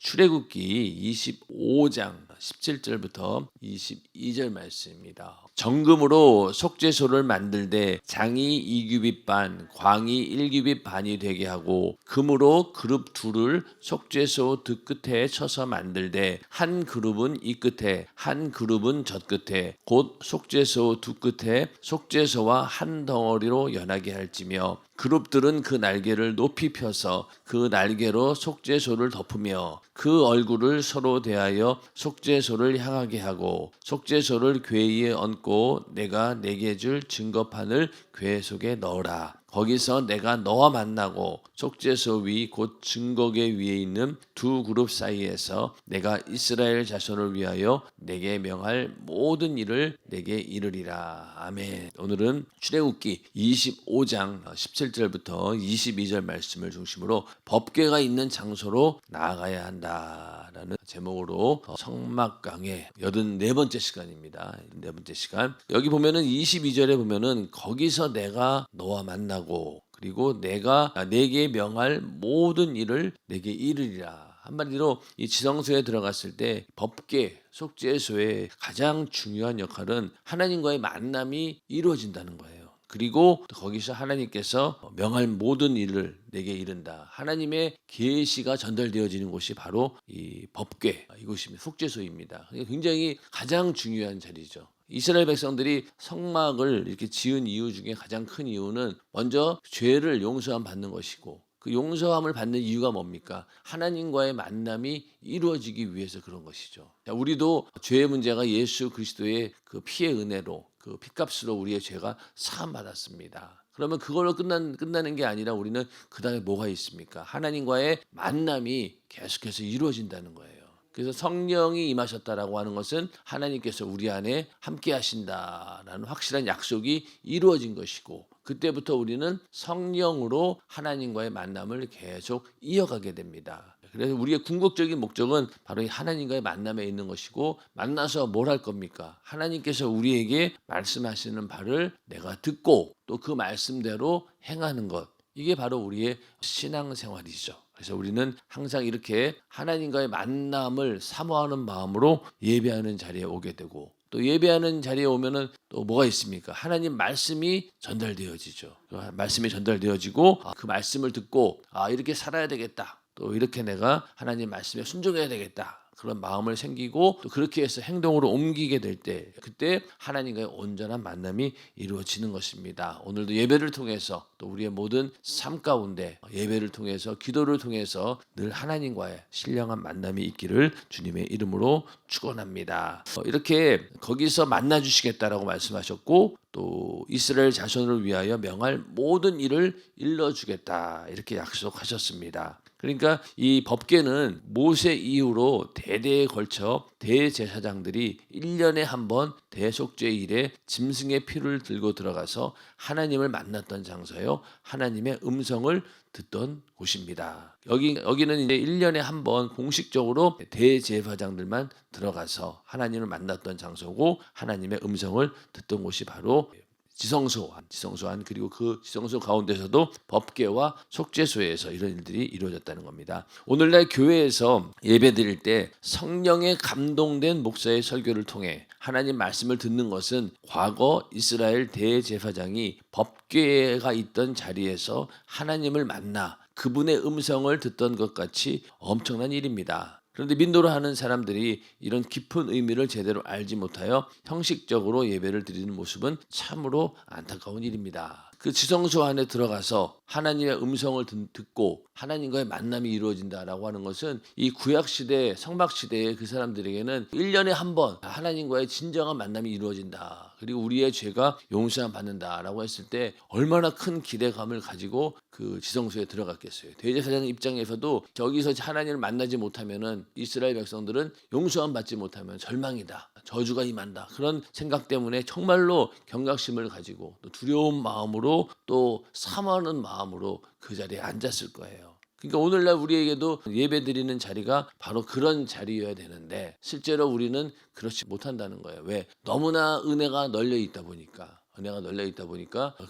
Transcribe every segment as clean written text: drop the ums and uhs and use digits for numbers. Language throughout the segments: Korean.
출애굽기 25장 17절부터 22절 말씀입니다. 정금으로 속죄소를 만들되 장이 2규빗 반, 광이 1규빗 반이 되게 하고 금으로 그룹 둘을 속죄소 두 끝에 쳐서 만들되 한 그룹은 이 끝에 한 그룹은 저 끝에 곧 속죄소 두 끝에 속죄소와 한 덩어리로 연하게 할지며 그룹들은 그 날개를 높이 펴서 그 날개로 속죄소를 덮으며 그 얼굴을 서로 대하여 속죄소를 향하게 하고 속죄소를 궤 위에 얹고 내가 내게 줄 증거판을 궤 속에 넣어라. 거기서 내가 너와 만나고 속죄소 위 곧 증거궤 위에 있는 두 그룹 사이에서 내가 이스라엘 자손을 위하여 내게 명할 모든 일을 내게 이르리라. 아멘. 오늘은 출애굽기 25장 17절부터 22절 말씀을 중심으로 법궤가 있는 장소로 나아가야 한다라는 제목으로 성막 강의 84번째 시간입니다. 84번째 시간. 여기 보면은 22절에 보면은 거기서 내가 너와 만나고 그리고 내가 내게 명할 모든 일을 내게 이르리라. 한마디로 이 지성소에 들어갔을 때 법궤 속죄소의 가장 중요한 역할은 하나님과의 만남이 이루어진다는 거예요. 그리고 거기서 하나님께서 명할 모든 일을 내게 이른다. 하나님의 계시가 전달되어지는 곳이 바로 이 법궤, 이곳입니다. 속죄소입니다. 굉장히 가장 중요한 자리죠. 이스라엘 백성들이 성막을 이렇게 지은 이유 중에 가장 큰 이유는 먼저 죄를 용서함 받는 것이고 그 용서함을 받는 이유가 뭡니까? 하나님과의 만남이 이루어지기 위해서 그런 것이죠. 우리도 죄의 문제가 예수 그리스도의 그 피의 은혜로 그 핏값으로 우리의 죄가 사함 받았습니다. 그러면 그걸로 끝나는 게 아니라 우리는 그 다음에 뭐가 있습니까? 하나님과의 만남이 계속해서 이루어진다는 거예요. 그래서 성령이 임하셨다라고 하는 것은 하나님께서 우리 안에 함께 하신다라는 확실한 약속이 이루어진 것이고 그때부터 우리는 성령으로 하나님과의 만남을 계속 이어가게 됩니다. 그래서 우리의 궁극적인 목적은 바로 이 하나님과의 만남에 있는 것이고 만나서 뭘 할 겁니까? 하나님께서 우리에게 말씀하시는 바를 내가 듣고 또 그 말씀대로 행하는 것. 이게 바로 우리의 신앙생활이죠. 그래서 우리는 항상 이렇게 하나님과의 만남을 사모하는 마음으로 예배하는 자리에 오게 되고 또 예배하는 자리에 오면은 또 뭐가 있습니까? 하나님 말씀이 전달되어지죠. 말씀이 전달되어지고 그 말씀을 듣고 이렇게 살아야 되겠다. 또 이렇게 내가 하나님 말씀에 순종해야 되겠다. 그런 마음을 생기고 또 그렇게 해서 행동으로 옮기게 될 때 그때 하나님과의 온전한 만남이 이루어지는 것입니다. 오늘도 예배를 통해서 또 우리의 모든 삶 가운데 예배를 통해서 기도를 통해서 늘 하나님과의 신령한 만남이 있기를 주님의 이름으로 축원합니다. 이렇게 거기서 만나 주시겠다라고 말씀하셨고 또 이스라엘 자손을 위하여 명할 모든 일을 일러 주겠다 이렇게 약속하셨습니다. 그러니까 이 법궤는 모세 이후로 대대에 걸쳐 대제사장들이 1년에 한 번 대속죄일에 짐승의 피를 들고 들어가서 하나님을 만났던 장소요. 하나님의 음성을 듣던 곳입니다. 여기는 이제 1년에 한 번 공식적으로 대제사장들만 들어가서 하나님을 만났던 장소고 하나님의 음성을 듣던 곳이 바로 지성소안 그리고 그 지성소 가운데서도 법궤와 속죄소에서 이런 일들이 이루어졌다는 겁니다. 오늘날 교회에서 예배드릴 때 성령에 감동된 목사의 설교를 통해 하나님 말씀을 듣는 것은 과거 이스라엘 대제사장이 법궤가 있던 자리에서 하나님을 만나 그분의 음성을 듣던 것 같이 엄청난 일입니다. 그런데 민도를 하는 사람들이 이런 깊은 의미를 제대로 알지 못하여 형식적으로 예배를 드리는 모습은 참으로 안타까운 일입니다. 그 지성소 안에 들어가서 하나님의 음성을 듣고 하나님과의 만남이 이루어진다라고 하는 것은 이 구약시대 성막시대의 그 사람들에게는 1년에 한 번 하나님과의 진정한 만남이 이루어진다. 그리고 우리의 죄가 용서함 받는다라고 했을 때 얼마나 큰 기대감을 가지고 그 지성소에 들어갔겠어요. 대제사장 입장에서도 저기서 하나님을 만나지 못하면은 이스라엘 백성들은 용서함 받지 못하면 절망이다. 저주가 임한다. 그런 생각 때문에 정말로 경각심을 가지고 또 두려운 마음으로 또 사모하는 마음으로 그 자리에 앉았을 거예요. 그러니까 오늘날 우리에게도 예배드리는 자리가 바로 그런 자리여야 되는데 실제로 우리는 그렇지 못한다는 거예요. 왜? 너무나 은혜가 널려 있다 보니까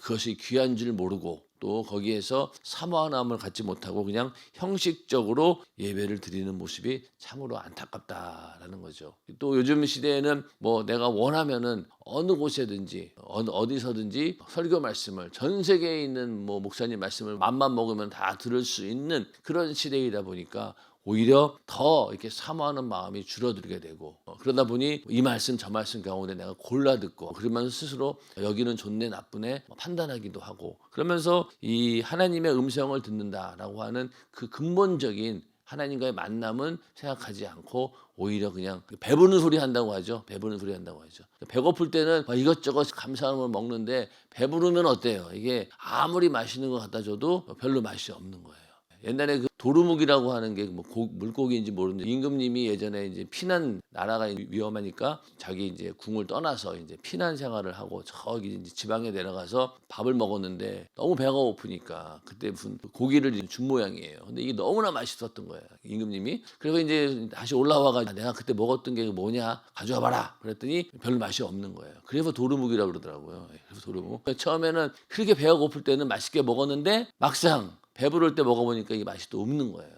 그것이 귀한 줄 모르고 또 거기에서 사모함을 갖지 못하고 그냥 형식적으로 예배를 드리는 모습이 참으로 안타깝다라는 거죠. 또 요즘 시대에는 뭐 내가 원하면은 어느 곳에든지 어디서든지 설교 말씀을 전 세계에 있는 뭐 목사님 말씀을 맘만 먹으면 다 들을 수 있는 그런 시대이다 보니까 오히려 더 이렇게 사모하는 마음이 줄어들게 되고 그러다 보니 이 말씀 저 말씀 가운데 내가 골라 듣고 그러면서 스스로 여기는 좋네 나쁘네 판단하기도 하고 그러면서 이 하나님의 음성을 듣는다라고 하는 그 근본적인 하나님과의 만남은 생각하지 않고 오히려 그냥 배부른 소리 한다고 하죠. 배부른 소리 한다고 하죠. 배고플 때는 이것저것 감사한 걸 먹는데 배부르면 어때요? 이게 아무리 맛있는 거 갖다 줘도 별로 맛이 없는 거예요. 옛날에 그 도루묵이라고 하는 게 뭐 물고기인지 모르는데 임금님이 예전에 이제 피난 나라가 위험하니까 자기 이제 궁을 떠나서 이제 피난 생활을 하고 저기 이제 지방에 내려가서 밥을 먹었는데 너무 배가 고프니까 그때 무슨 고기를 준 모양이에요. 근데 이게 너무나 맛있었던 거예요. 임금님이. 그래서 이제 다시 올라와가지고 내가 그때 먹었던 게 뭐냐 가져와 봐라. 그랬더니 별 맛이 없는 거예요. 그래서 도루묵이라고 그러더라고요. 그래서 도루묵. 처음에는 그렇게 배가 고플 때는 맛있게 먹었는데 막상 배부를 때 먹어보니까 이게 맛이 또 없는 거예요.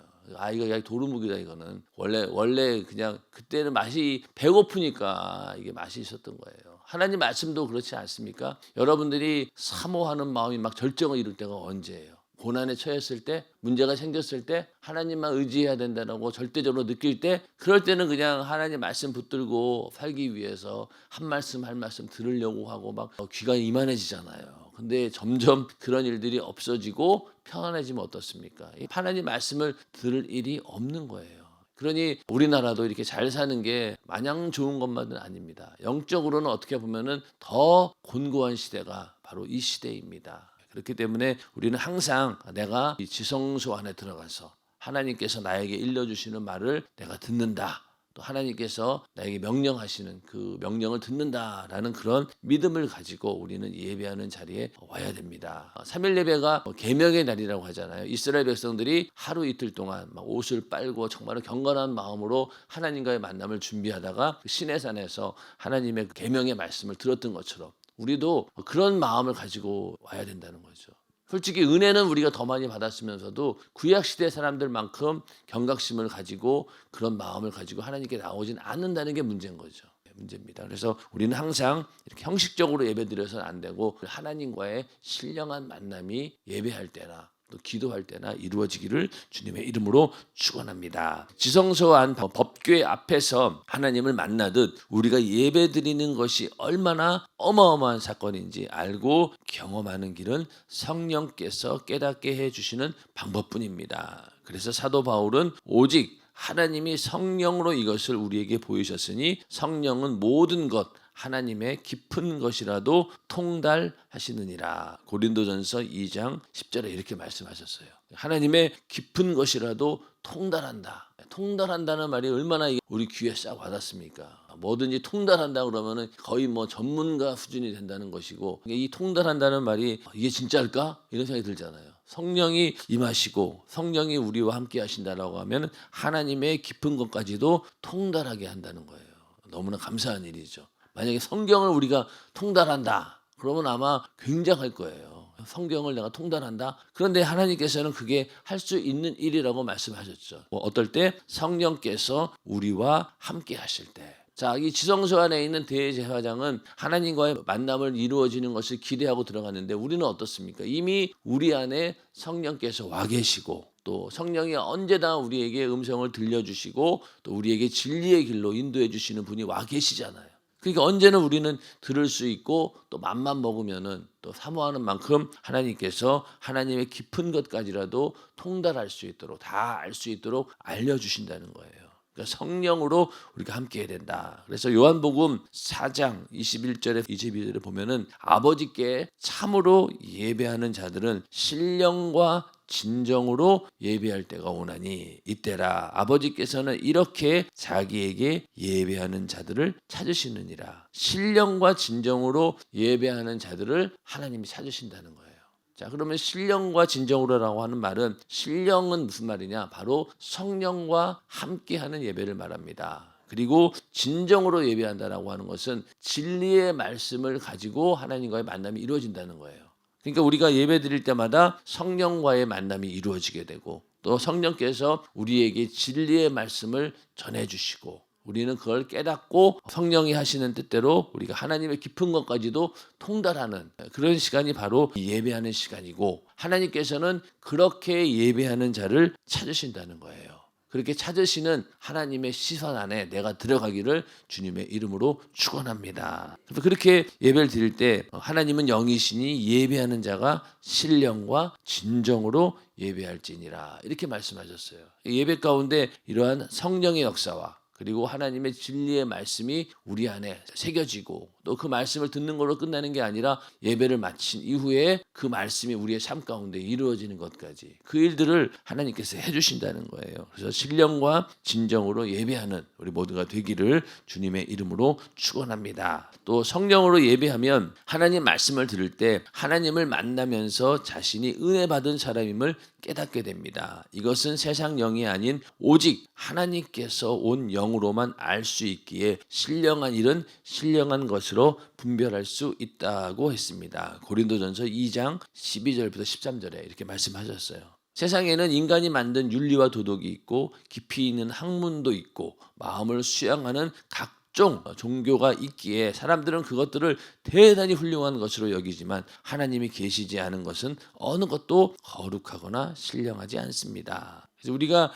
이거 도루묵이다 이거는. 원래 그냥 그때는 맛이 배고프니까 이게 맛이 있었던 거예요. 하나님 말씀도 그렇지 않습니까? 여러분들이 사모하는 마음이 막 절정을 이룰 때가 언제예요? 고난에 처했을 때, 문제가 생겼을 때 하나님만 의지해야 된다고 절대적으로 느낄 때 그럴 때는 그냥 하나님 말씀 붙들고 살기 위해서 한 말씀 한 말씀 들으려고 하고 막 귀가 이만해지잖아요. 근데 점점 그런 일들이 없어지고 편안해지면 어떻습니까? 하나님 말씀을 들을 일이 없는 거예요. 그러니 우리나라도 이렇게 잘 사는 게 마냥 좋은 것만은 아닙니다. 영적으로는 어떻게 보면은 더 곤고한 시대가 바로 이 시대입니다. 그렇기 때문에 우리는 항상 내가 이 지성소 안에 들어가서 하나님께서 나에게 일러주시는 말을 내가 듣는다. 또 하나님께서 나에게 명령하시는 그 명령을 듣는다라는 그런 믿음을 가지고 우리는 예배하는 자리에 와야 됩니다. 3일 예배가 계명의 날이라고 하잖아요. 이스라엘 백성들이 하루 이틀 동안 막 옷을 빨고 정말 경건한 마음으로 하나님과의 만남을 준비하다가 시내산에서 하나님의 계명의 말씀을 들었던 것처럼 우리도 그런 마음을 가지고 와야 된다는 거죠. 솔직히 은혜는 우리가 더 많이 받았으면서도 구약시대 사람들만큼 경각심을 가지고 그런 마음을 가지고 하나님께 나오진 않는다는 게 문제인 거죠. 문제입니다. 그래서 우리는 항상 이렇게 형식적으로 예배드려서는 안 되고 하나님과의 신령한 만남이 예배할 때나 또 기도할 때나 이루어지기를 주님의 이름으로 축원합니다. 지성소 안 법궤 앞에서 하나님을 만나듯 우리가 예배드리는 것이 얼마나 어마어마한 사건인지 알고 경험하는 길은 성령께서 깨닫게 해주시는 방법뿐입니다. 그래서 사도 바울은 오직 하나님이 성령으로 이것을 우리에게 보이셨으니 성령은 모든 것 하나님의 깊은 것이라도 통달하시느니라. 고린도전서 2장 10절에 이렇게 말씀하셨어요. 하나님의 깊은 것이라도 통달한다. 통달한다는 말이 얼마나 우리 귀에 싹 와닿습니까? 뭐든지 통달한다 그러면은 거의 뭐 전문가 수준이 된다는 것이고 이 통달한다는 말이 이게 진짜일까? 이런 생각이 들잖아요. 성령이 임하시고 성령이 우리와 함께 하신다라고 하면 하나님의 깊은 것까지도 통달하게 한다는 거예요. 너무나 감사한 일이죠. 만약에 성경을 우리가 통달한다. 그러면 아마 굉장할 거예요. 성경을 내가 통달한다. 그런데 하나님께서는 그게 할 수 있는 일이라고 말씀하셨죠. 어떨 때 성령께서 우리와 함께 하실 때. 자, 이 지성소 안에 있는 대제사장은 하나님과의 만남을 이루어지는 것을 기대하고 들어갔는데 우리는 어떻습니까? 이미 우리 안에 성령께서 와 계시고 또 성령이 언제나 우리에게 음성을 들려주시고 또 우리에게 진리의 길로 인도해 주시는 분이 와 계시잖아요. 그러니까 언제는 우리는 들을 수 있고 또 맘만 먹으면은 또 사모하는 만큼 하나님께서 하나님의 깊은 것까지라도 통달할 수 있도록 다 알 수 있도록 알려주신다는 거예요. 그러니까 성령으로 우리가 함께 해야 된다. 그래서 요한복음 4장 21절에 22절에 보면은 아버지께 참으로 예배하는 자들은 신령과 진정으로 예배할 때가 오나니 이때라 아버지께서는 이렇게 자기에게 예배하는 자들을 찾으시느니라. 신령과 진정으로 예배하는 자들을 하나님이 찾으신다는 거예요. 자, 그러면 신령과 진정으로라고 하는 말은 신령은 무슨 말이냐? 바로 성령과 함께하는 예배를 말합니다. 그리고 진정으로 예배한다라고 하는 것은 진리의 말씀을 가지고 하나님과의 만남이 이루어진다는 거예요. 그러니까 우리가 예배 드릴 때마다 성령과의 만남이 이루어지게 되고 또 성령께서 우리에게 진리의 말씀을 전해주시고 우리는 그걸 깨닫고 성령이 하시는 뜻대로 우리가 하나님의 깊은 것까지도 통달하는 그런 시간이 바로 예배하는 시간이고 하나님께서는 그렇게 예배하는 자를 찾으신다는 거예요. 그렇게 찾으시는 하나님의 시선 안에 내가 들어가기를 주님의 이름으로 축원합니다. 그래서 그렇게 예배를 드릴 때 하나님은 영이시니 예배하는 자가 신령과 진정으로 예배할지니라 이렇게 말씀하셨어요. 예배 가운데 이러한 성령의 역사와 그리고 하나님의 진리의 말씀이 우리 안에 새겨지고 또 그 말씀을 듣는 걸로 끝나는 게 아니라 예배를 마친 이후에 그 말씀이 우리의 삶 가운데 이루어지는 것까지 그 일들을 하나님께서 해주신다는 거예요. 그래서 신령과 진정으로 예배하는 우리 모두가 되기를 주님의 이름으로 축원합니다. 또 성령으로 예배하면 하나님 말씀을 들을 때 하나님을 만나면서 자신이 은혜 받은 사람임을 깨닫게 됩니다. 이것은 세상 영이 아닌 오직 하나님께서 온 영으로만 알 수 있기에 신령한 일은 신령한 것으로 분별할 수 있다고 했습니다. 고린도전서 2장 12절부터 13절에 이렇게 말씀하셨어요. 세상에는 인간이 만든 윤리와 도덕이 있고 깊이 있는 학문도 있고 마음을 수양하는 각종 종교가 있기에 사람들은 그것들을 대단히 훌륭한 것으로 여기지만 하나님이 계시지 않은 것은 어느 것도 거룩하거나 신령하지 않습니다. 그래서 우리가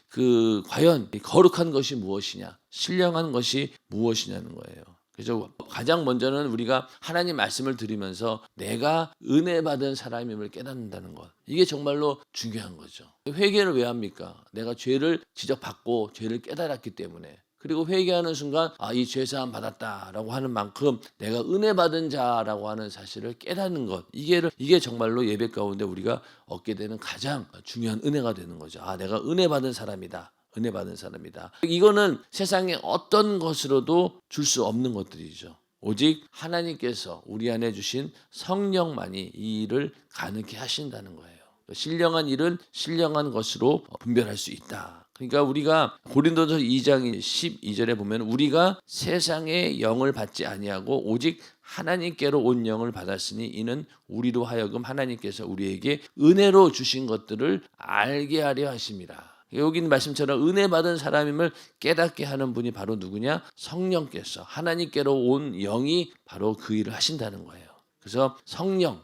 과연 거룩한 것이 무엇이냐, 신령한 것이 무엇이냐는 거예요. 그래서 가장 먼저는 우리가 하나님 말씀을 들으면서 내가 은혜 받은 사람임을 깨닫는다는 것. 이게 정말로 중요한 거죠. 회개를 왜 합니까? 내가 죄를 지적받고 죄를 깨달았기 때문에. 그리고 회개하는 순간 이 죄사함 받았다라고 하는 만큼 내가 은혜 받은 자라고 하는 사실을 깨닫는 것. 이게 정말로 예배 가운데 우리가 얻게 되는 가장 중요한 은혜가 되는 거죠. 내가 은혜 받은 사람이다. 은혜 받은 사람이다. 이거는 세상에 어떤 것으로도 줄 수 없는 것들이죠. 오직 하나님께서 우리 안에 주신 성령만이 이 일을 가능케 하신다는 거예요. 신령한 일은 신령한 것으로 분별할 수 있다. 그러니까 우리가 고린도서 2장 12절에 보면 우리가 세상의 영을 받지 아니하고 오직 하나님께로 온 영을 받았으니 이는 우리로 하여금 하나님께서 우리에게 은혜로 주신 것들을 알게 하려 하심이라. 여기 있는 말씀처럼 은혜 받은 사람임을 깨닫게 하는 분이 바로 누구냐? 성령께서 하나님께로 온 영이 바로 그 일을 하신다는 거예요. 그래서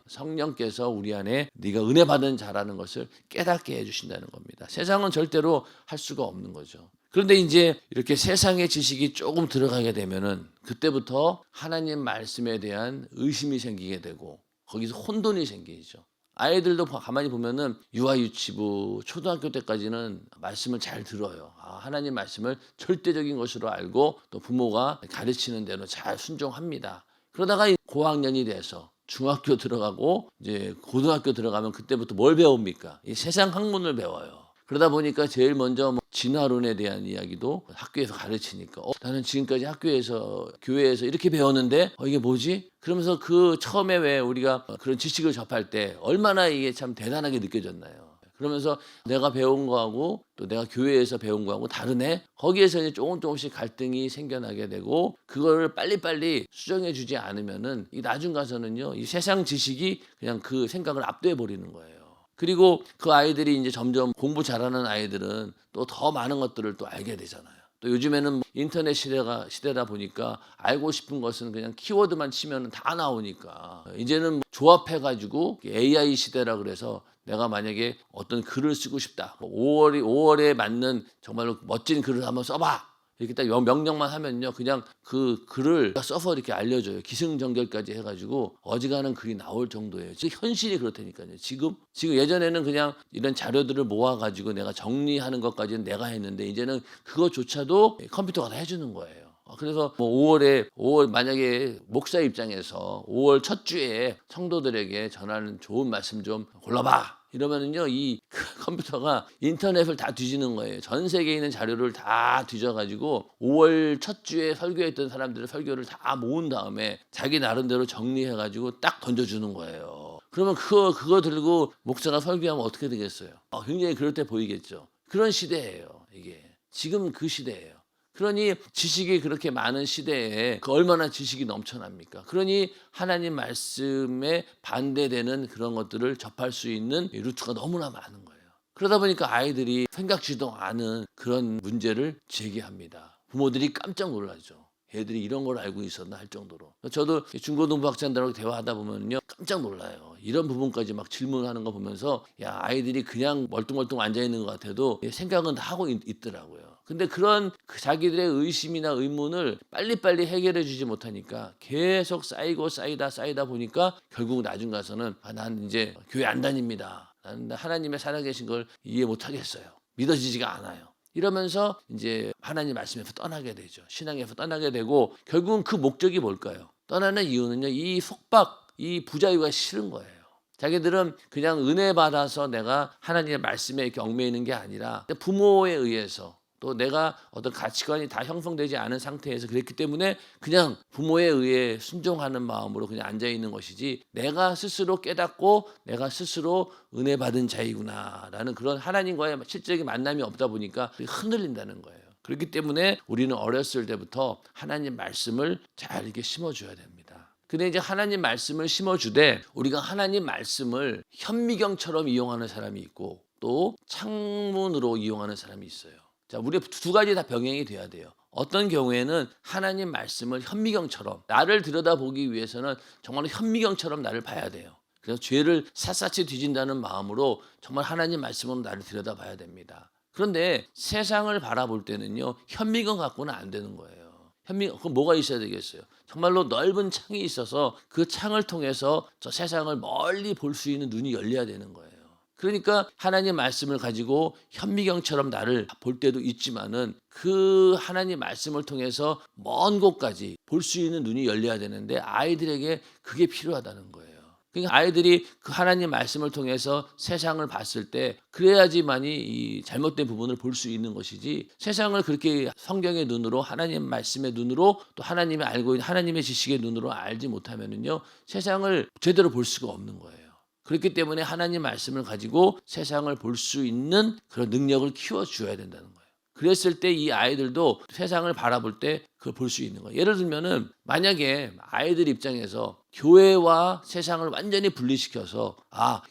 성령께서 우리 안에 네가 은혜 받은 자라는 것을 깨닫게 해주신다는 겁니다. 세상은 절대로 할 수가 없는 거죠. 그런데 이제 이렇게 세상의 지식이 조금 들어가게 되면은 그때부터 하나님 말씀에 대한 의심이 생기게 되고 거기서 혼돈이 생기죠. 아이들도 가만히 보면은 유아유치부 초등학교 때까지는 말씀을 잘 들어요. 하나님 말씀을 절대적인 것으로 알고 또 부모가 가르치는 대로 잘 순종합니다. 그러다가 고학년이 돼서 중학교 들어가고 이제 고등학교 들어가면 그때부터 뭘 배웁니까? 이 세상 학문을 배워요. 그러다 보니까 제일 먼저 진화론에 대한 이야기도 학교에서 가르치니까 나는 지금까지 학교에서 교회에서 이렇게 배웠는데 이게 뭐지? 그러면서 처음에 왜 우리가 그런 지식을 접할 때 얼마나 이게 참 대단하게 느껴졌나요? 그러면서 내가 배운 거하고 또 내가 교회에서 배운 거하고 다르네? 거기에서 이제 조금씩 갈등이 생겨나게 되고 그거를 빨리빨리 수정해 주지 않으면은 이 나중 가서는요 이 세상 지식이 그냥 그 생각을 압도해 버리는 거예요. 그리고 그 아이들이 이제 점점 공부 잘하는 아이들은 또 더 많은 것들을 또 알게 되잖아요. 또 요즘에는 인터넷 시대다 보니까 알고 싶은 것은 그냥 키워드만 치면 다 나오니까 이제는 조합해가지고 AI 시대라 그래서 내가 만약에 어떤 글을 쓰고 싶다. 5월에 맞는 정말로 멋진 글을 한번 써봐. 이렇게 딱 명령만 하면요. 그냥 그 글을 써서 이렇게 알려줘요. 기승전결까지 해가지고 어지간한 글이 나올 정도예요. 지금 현실이 그렇다니까요. 지금 예전에는 그냥 이런 자료들을 모아가지고 내가 정리하는 것까지는 내가 했는데 이제는 그것조차도 컴퓨터가 다 해주는 거예요. 그래서 5월 만약에 목사 입장에서 5월 첫 주에 성도들에게 전하는 좋은 말씀 좀 골라봐. 이러면은요, 이 컴퓨터가 인터넷을 다 뒤지는 거예요. 전 세계에 있는 자료를 다 뒤져가지고 5월 첫 주에 설교했던 사람들의 설교를 다 모은 다음에 자기 나름대로 정리해가지고 딱 던져주는 거예요. 그러면 그거 들고 목사가 설교하면 어떻게 되겠어요? 굉장히 그럴 때 보이겠죠. 그런 시대예요, 이게. 지금 그 시대예요. 그러니 지식이 그렇게 많은 시대에 그 얼마나 지식이 넘쳐납니까? 그러니 하나님 말씀에 반대되는 그런 것들을 접할 수 있는 루트가 너무나 많은 거예요. 그러다 보니까 아이들이 생각지도 않은 그런 문제를 제기합니다. 부모들이 깜짝 놀라죠. 애들이 이런 걸 알고 있었나 할 정도로. 저도 중고등부 학생들하고 대화하다 보면요 깜짝 놀라요. 이런 부분까지 막 질문하는 거 보면서 야, 아이들이 그냥 멀뚱멀뚱 앉아 있는 것 같아도 생각은 다 하고 있더라고요. 근데 그런 자기들의 의심이나 의문을 빨리빨리 해결해 주지 못하니까 계속 쌓이다 보니까 결국 나중 가서는 난 이제 교회 안 다닙니다. 나는 하나님의 살아계신 걸 이해 못하겠어요. 믿어지지가 않아요. 이러면서 이제 하나님 말씀에서 떠나게 되죠. 신앙에서 떠나게 되고 결국은 그 목적이 뭘까요? 떠나는 이유는요. 이 속박, 이 부자유가 싫은 거예요. 자기들은 그냥 은혜 받아서 내가 하나님의 말씀에 이렇게 얽매이는 있는 게 아니라 부모에 의해서 또 내가 어떤 가치관이 다 형성되지 않은 상태에서 그랬기 때문에 그냥 부모에 의해 순종하는 마음으로 그냥 앉아 있는 것이지 내가 스스로 깨닫고 내가 스스로 은혜 받은 자이구나라는 그런 하나님과의 실질적인 만남이 없다 보니까 흔들린다는 거예요. 그렇기 때문에 우리는 어렸을 때부터 하나님 말씀을 잘 이렇게 심어줘야 됩니다. 근데 이제 하나님 말씀을 심어주되 우리가 하나님 말씀을 현미경처럼 이용하는 사람이 있고 또 창문으로 이용하는 사람이 있어요. 자, 우리 두 가지 다 병행이 돼야 돼요. 어떤 경우에는 하나님 말씀을 현미경처럼 나를 들여다보기 위해서는 정말 현미경처럼 나를 봐야 돼요. 그래서 죄를 샅샅이 뒤진다는 마음으로 정말 하나님 말씀으로 나를 들여다봐야 됩니다. 그런데 세상을 바라볼 때는요. 현미경 갖고는 안 되는 거예요. 그럼 뭐가 있어야 되겠어요? 정말로 넓은 창이 있어서 그 창을 통해서 저 세상을 멀리 볼 수 있는 눈이 열려야 되는 거예요. 그러니까 하나님 말씀을 가지고 현미경처럼 나를 볼 때도 있지만은 그 하나님 말씀을 통해서 먼 곳까지 볼 수 있는 눈이 열려야 되는데 아이들에게 그게 필요하다는 거예요. 그러니까 아이들이 그 하나님 말씀을 통해서 세상을 봤을 때 그래야지만이 이 잘못된 부분을 볼 수 있는 것이지 세상을 그렇게 성경의 눈으로 하나님 말씀의 눈으로 또 하나님이 알고 있는 하나님의 지식의 눈으로 알지 못하면은요 세상을 제대로 볼 수가 없는 거예요. 그렇기 때문에 하나님 말씀을 가지고 세상을 볼 수 있는 그런 능력을 키워줘야 된다는 거예요. 그랬을 때 이 아이들도 세상을 바라볼 때 그걸 볼 수 있는 거예요. 예를 들면은 만약에 아이들 입장에서 교회와 세상을 완전히 분리시켜서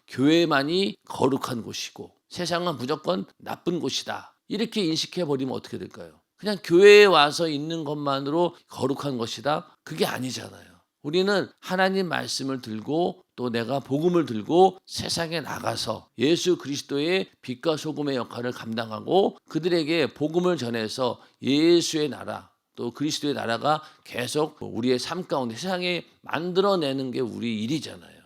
교회만이 거룩한 곳이고 세상은 무조건 나쁜 곳이다. 이렇게 인식해 버리면 어떻게 될까요? 그냥 교회에 와서 있는 것만으로 거룩한 것이다. 그게 아니잖아요. 우리는 하나님 말씀을 들고 또 내가 복음을 들고 세상에 나가서 예수 그리스도의 빛과 소금의 역할을 감당하고 그들에게 복음을 전해서 예수의 나라 또 그리스도의 나라가 계속 우리의 삶 가운데 세상에 만들어내는 게 우리 일이잖아요.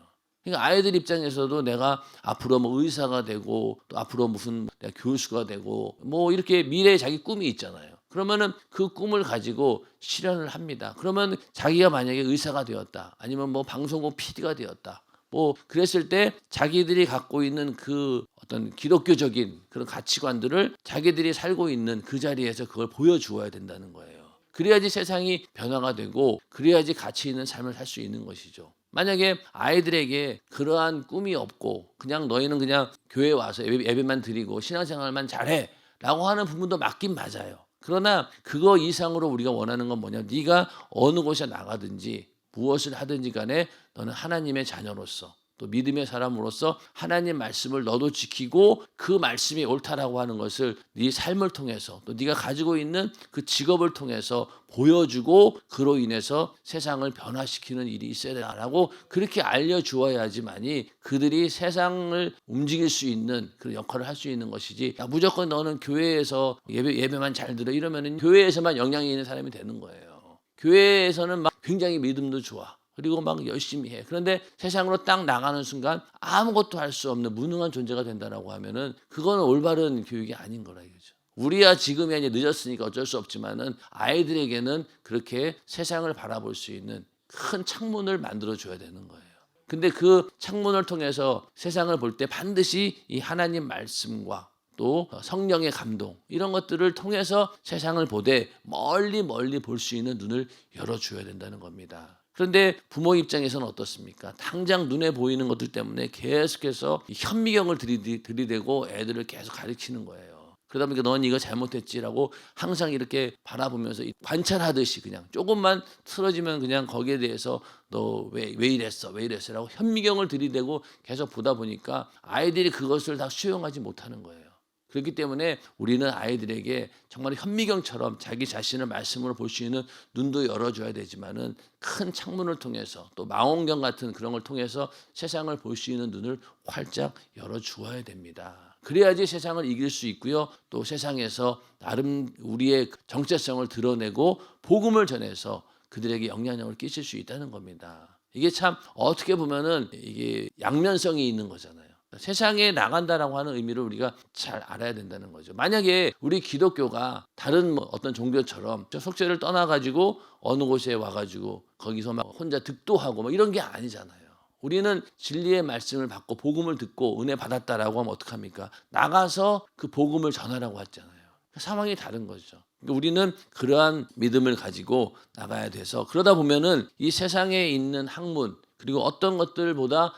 그러니까 아이들 입장에서도 내가 앞으로 뭐 의사가 되고 또 앞으로 무슨 내가 교수가 되고 뭐 이렇게 미래에 자기 꿈이 있잖아요. 그러면은 그 꿈을 가지고 실현을 합니다. 그러면 자기가 만약에 의사가 되었다. 아니면 뭐 방송국 PD가 되었다. 뭐 그랬을 때 자기들이 갖고 있는 그 어떤 기독교적인 그런 가치관들을 자기들이 살고 있는 그 자리에서 그걸 보여주어야 된다는 거예요. 그래야지 세상이 변화가 되고 그래야지 가치 있는 삶을 살 수 있는 것이죠. 만약에 아이들에게 그러한 꿈이 없고 그냥 너희는 그냥 교회에 와서 예배만 드리고 신앙생활만 잘해 라고 하는 부분도 맞긴 맞아요. 그러나 그거 이상으로 우리가 원하는 건 뭐냐? 네가 어느 곳에 나가든지 무엇을 하든지 간에 너는 하나님의 자녀로서 또 믿음의 사람으로서 하나님 말씀을 너도 지키고 그 말씀이 옳다라고 하는 것을 네 삶을 통해서 또 네가 가지고 있는 그 직업을 통해서 보여주고 그로 인해서 세상을 변화시키는 일이 있어야 되라고 그렇게 알려주어야지만이 그들이 세상을 움직일 수 있는 그런 역할을 할 수 있는 것이지 무조건 너는 교회에서 예배만 잘 들어 이러면은 교회에서만 영향이 있는 사람이 되는 거예요. 교회에서는 막 굉장히 믿음도 좋아. 그리고 막 열심히 해. 그런데 세상으로 딱 나가는 순간 아무것도 할 수 없는 무능한 존재가 된다라고 하면은 그거는 올바른 교육이 아닌 거라 이거죠. 우리야 지금이 이제 늦었으니까 어쩔 수 없지만은 아이들에게는 그렇게 세상을 바라볼 수 있는 큰 창문을 만들어 줘야 되는 거예요. 근데 그 창문을 통해서 세상을 볼 때 반드시 이 하나님 말씀과 또 성령의 감동 이런 것들을 통해서 세상을 보되 멀리 볼 수 있는 눈을 열어줘야 된다는 겁니다. 그런데 부모 입장에서는 어떻습니까? 당장 눈에 보이는 것들 때문에 계속해서 현미경을 들이대고 애들을 계속 가르치는 거예요. 그러다 보니까 넌 이거 잘못했지라고 항상 이렇게 바라보면서 관찰하듯이 그냥 조금만 틀어지면 그냥 거기에 대해서 너 왜 이랬어 왜 이랬어라고 현미경을 들이대고 계속 보다 보니까 아이들이 그것을 다 수용하지 못하는 거예요. 그렇기 때문에 우리는 아이들에게 정말 현미경처럼 자기 자신을 말씀으로 볼 수 있는 눈도 열어줘야 되지만은 큰 창문을 통해서 또 망원경 같은 그런 걸 통해서 세상을 볼 수 있는 눈을 활짝 열어주어야 됩니다. 그래야지 세상을 이길 수 있고요. 또 세상에서 나름 우리의 정체성을 드러내고 복음을 전해서 그들에게 영향력을 끼칠 수 있다는 겁니다. 이게 참 어떻게 보면은 이게 양면성이 있는 거잖아요. 세상에 나간다라고 하는 의미를 우리가 잘 알아야 된다는 거죠. 만약에 우리 기독교가 다른 어떤 종교처럼 속죄를 떠나가지고 어느 곳에 와가지고 거기서 막 혼자 득도하고 뭐 이런 게 아니잖아요. 우리는 진리의 말씀을 받고 복음을 듣고 은혜 받았다라고 하면 어떡합니까? 나가서 그 복음을 전하라고 했잖아요. 상황이 다른 거죠. 그러니까 우리는 그러한 믿음을 가지고 나가야 돼서 그러다 보면은 이 세상에 있는 학문 그리고 어떤 것들보다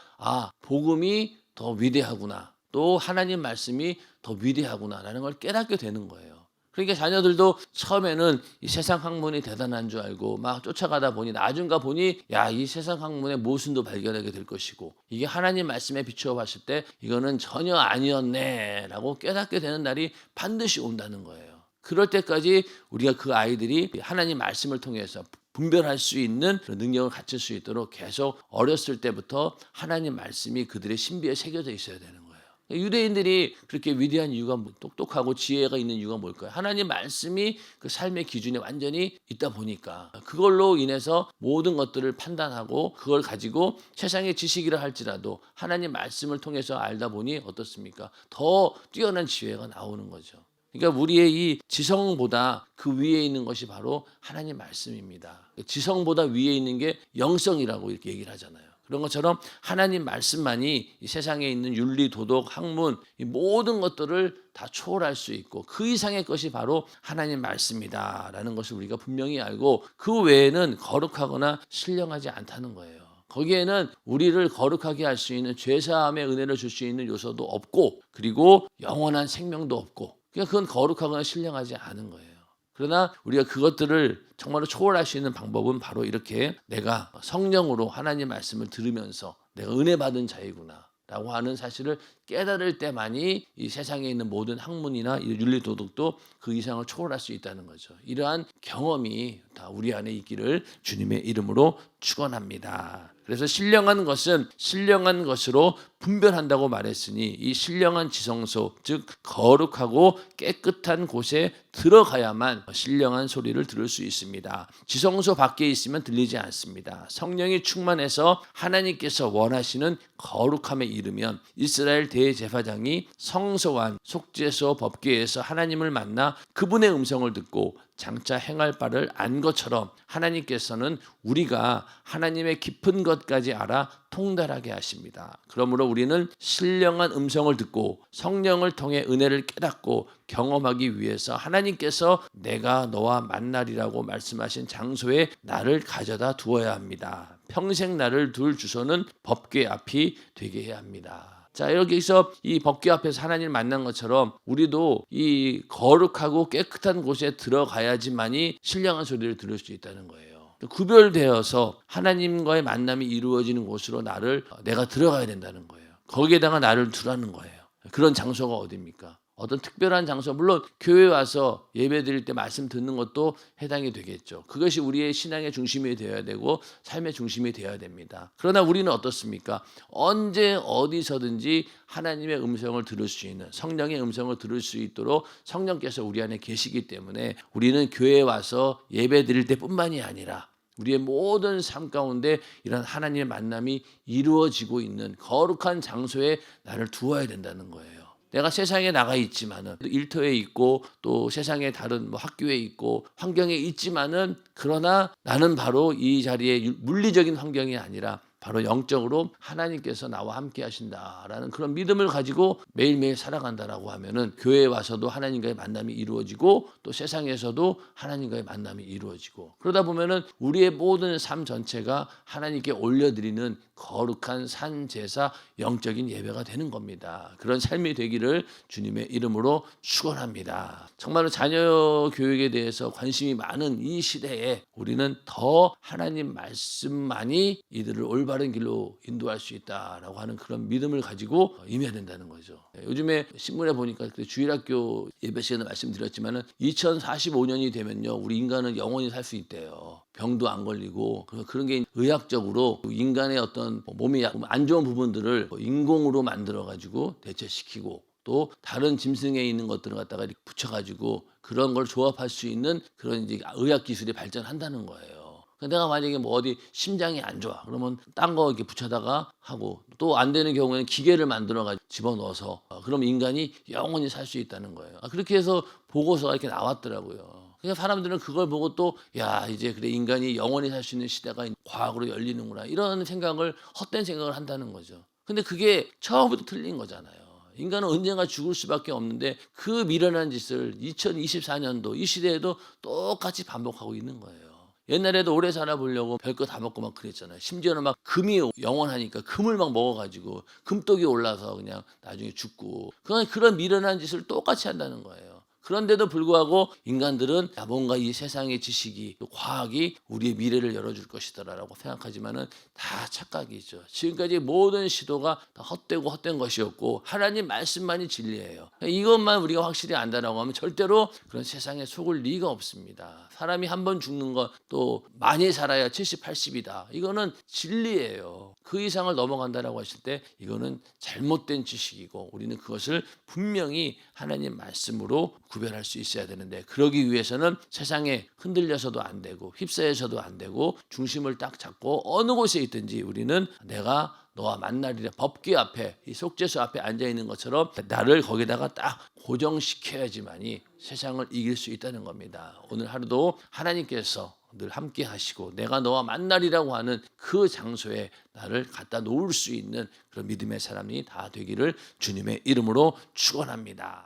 복음이 더 위대하구나. 또 하나님 말씀이 더 위대하구나라는 걸 깨닫게 되는 거예요. 그러니까 자녀들도 처음에는 이 세상 학문이 대단한 줄 알고 막 쫓아가다 보니 나중가 보니 이 세상 학문의 모순도 발견하게 될 것이고 이게 하나님 말씀에 비추어 봤을 때 이거는 전혀 아니었네라고 깨닫게 되는 날이 반드시 온다는 거예요. 그럴 때까지 우리가 그 아이들이 하나님 말씀을 통해서 분별할 수 있는 그런 능력을 갖출 수 있도록 계속 어렸을 때부터 하나님 말씀이 그들의 신비에 새겨져 있어야 되는 거예요. 유대인들이 그렇게 위대한 이유가 똑똑하고 지혜가 있는 이유가 뭘까요? 하나님 말씀이 그 삶의 기준에 완전히 있다 보니까 그걸로 인해서 모든 것들을 판단하고 그걸 가지고 세상의 지식이라 할지라도 하나님 말씀을 통해서 알다 보니 어떻습니까? 더 뛰어난 지혜가 나오는 거죠. 그러니까 우리의 이 지성보다 그 위에 있는 것이 바로 하나님 말씀입니다. 지성보다 위에 있는 게 영성이라고 이렇게 얘기를 하잖아요. 그런 것처럼 하나님 말씀만이 이 세상에 있는 윤리, 도덕, 학문 이 모든 것들을 다 초월할 수 있고 그 이상의 것이 바로 하나님 말씀이다라는 것을 우리가 분명히 알고 그 외에는 거룩하거나 신령하지 않다는 거예요. 거기에는 우리를 거룩하게 할 수 있는 죄사함의 은혜를 줄 수 있는 요소도 없고 그리고 영원한 생명도 없고 그러니까 그건 거룩하거나 신령하지 않은 거예요. 그러나 우리가 그것들을 정말로 초월할 수 있는 방법은 바로 이렇게 내가 성령으로 하나님 말씀을 들으면서 내가 은혜 받은 자이구나 라고 하는 사실을 깨달을 때만이 이 세상에 있는 모든 학문이나 윤리도덕도 그 이상을 초월할 수 있다는 거죠. 이러한 경험이 다 우리 안에 있기를 주님의 이름으로 축원합니다. 그래서 신령한 것은 신령한 것으로 분별한다고 말했으니 이 신령한 지성소 즉 거룩하고 깨끗한 곳에 들어가야만 신령한 소리를 들을 수 있습니다. 지성소 밖에 있으면 들리지 않습니다. 성령이 충만해서 하나님께서 원하시는 거룩함에 이르면 이스라엘 대제사장이 성소와 속죄소 법궤에서 하나님을 만나 그분의 음성을 듣고 장차 행할 바를 안 것처럼 하나님께서는 우리가 하나님의 깊은 것까지 알아 통달하게 하십니다. 그러므로 우리는 신령한 음성을 듣고 성령을 통해 은혜를 깨닫고 경험하기 위해서 하나님께서 내가 너와 만나리라고 말씀하신 장소에 나를 가져다 두어야 합니다. 평생 나를 둘 주소는 법궤 앞이 되게 해야 합니다. 자, 여기서 이 법궤 앞에서 하나님을 만난 것처럼 우리도 이 거룩하고 깨끗한 곳에 들어가야지만이 신령한 소리를 들을 수 있다는 거예요. 구별되어서 하나님과의 만남이 이루어지는 곳으로 내가 들어가야 된다는 거예요. 거기에다가 나를 두라는 거예요. 그런 장소가 어디입니까? 어떤 특별한 장소, 물론 교회 와서 예배 드릴 때 말씀 듣는 것도 해당이 되겠죠. 그것이 우리의 신앙의 중심이 되어야 되고 삶의 중심이 되어야 됩니다. 그러나 우리는 어떻습니까? 언제 어디서든지 하나님의 음성을 들을 수 있는 성령의 음성을 들을 수 있도록 성령께서 우리 안에 계시기 때문에 우리는 교회에 와서 예배 드릴 때뿐만이 아니라 우리의 모든 삶 가운데 이런 하나님의 만남이 이루어지고 있는 거룩한 장소에 나를 두어야 된다는 거예요. 내가 세상에 나가 있지만은 일터에 있고 또 세상의 다른 학교에 있고 환경에 있지만은 그러나 나는 바로 이 자리에 물리적인 환경이 아니라 바로 영적으로 하나님께서 나와 함께 하신다라는 그런 믿음을 가지고 매일매일 살아간다라고 하면은 교회에 와서도 하나님과의 만남이 이루어지고 또 세상에서도 하나님과의 만남이 이루어지고 그러다 보면은 우리의 모든 삶 전체가 하나님께 올려드리는 거룩한 산 제사 영적인 예배가 되는 겁니다. 그런 삶이 되기를 주님의 이름으로 축원합니다. 정말로 자녀 교육에 대해서 관심이 많은 이 시대에 우리는 더 하나님 말씀만이 이들을 올바른 길로 인도할 수 있다라고 하는 그런 믿음을 가지고 임해야 된다는 거죠. 요즘에 신문에 보니까 주일학교 예배 시간에 말씀드렸지만은 2045년이 되면요, 우리 인간은 영원히 살 수 있대요. 병도 안 걸리고 그런 게 의학적으로 인간의 어떤 몸이 안 좋은 부분들을 인공으로 만들어 가지고 대체시키고 또 다른 짐승에 있는 것들을 갖다가 이렇게 붙여가지고 그런 걸 조합할 수 있는 그런 이제 의학 기술이 발전한다는 거예요. 내가 만약에 뭐 어디 심장이 안 좋아 그러면 딴 거 이렇게 붙여다가 하고 또 안 되는 경우에는 기계를 만들어 가지고 집어넣어서 그럼 인간이 영원히 살 수 있다는 거예요. 그렇게 해서 보고서가 이렇게 나왔더라고요. 그러니까 사람들은 그걸 보고 또 야 이제 그래 인간이 영원히 살 수 있는 시대가 과학으로 열리는구나 이런 생각을 헛된 생각을 한다는 거죠. 근데 그게 처음부터 틀린 거잖아요. 인간은 언젠가 죽을 수밖에 없는데 그 미련한 짓을 2024년도 이 시대에도 똑같이 반복하고 있는 거예요. 옛날에도 오래 살아보려고 별거 다 먹고 막 그랬잖아요. 심지어는 막 금이 영원하니까 금을 막 먹어가지고 금독이 올라서 그냥 나중에 죽고 그런 미련한 짓을 똑같이 한다는 거예요. 그런데도 불구하고 인간들은 뭔가 이 세상의 지식이 또 과학이 우리의 미래를 열어줄 것이다라고 생각하지만은 다 착각이죠. 지금까지 모든 시도가 다 헛되고 헛된 것이었고 하나님 말씀만이 진리예요. 이것만 우리가 확실히 안다라고 하면 절대로 그런 세상에 속을 리가 없습니다. 사람이 한 번 죽는 것 또 많이 살아야 70, 80이다. 이거는 진리예요. 그 이상을 넘어간다라고 하실 때 이거는 잘못된 지식이고 우리는 그것을 분명히 하나님 말씀으로 구별할 수 있어야 되는데 그러기 위해서는 세상에 흔들려서도 안 되고 휩싸여서도 안 되고 중심을 딱 잡고 어느 곳에 있든지 우리는 내가 너와 만나리라 법궤 앞에 이 속죄소 앞에 앉아 있는 것처럼 나를 거기다가 딱 고정시켜야지만이 세상을 이길 수 있다는 겁니다. 오늘 하루도 하나님께서 늘 함께 하시고 내가 너와 만나리라고 하는 그 장소에 나를 갖다 놓을 수 있는 그런 믿음의 사람이 다 되기를 주님의 이름으로 축원합니다.